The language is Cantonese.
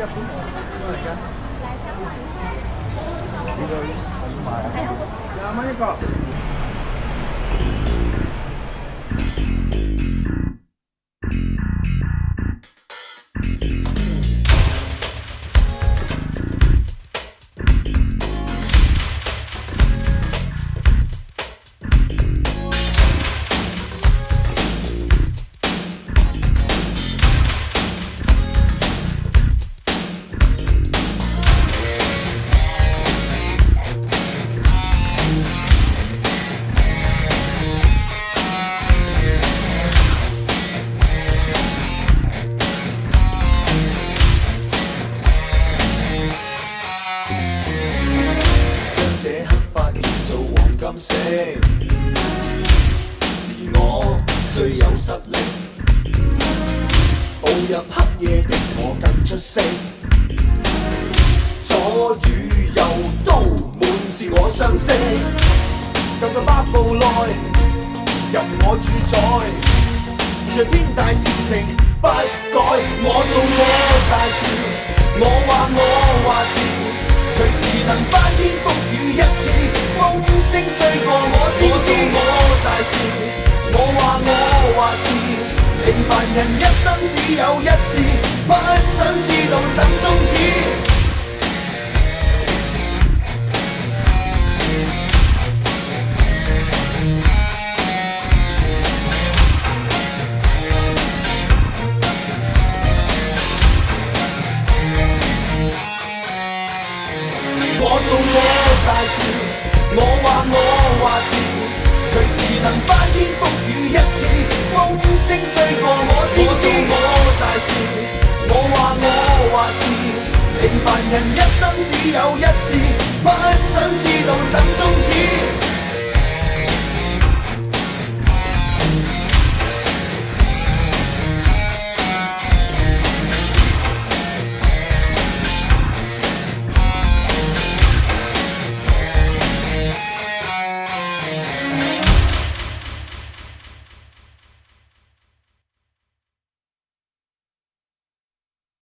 来香港一个，还要多少？2蚊一個。色是我最有實力，步入黑夜的我更出色，左與右都滿是我相識，就在8步內任我主宰，遇着天大事情不改，我做我大事，我話事，隨時能翻天覆雨一次，風聲吹過我先知。我大事，我話事，平凡人一生只有一次，不想知道怎終止。我做我大事，我話事，隨時能翻天覆雨一次，風聲吹過我先知。我大事，我話事，平凡人一生只有一次，不想知道怎終止。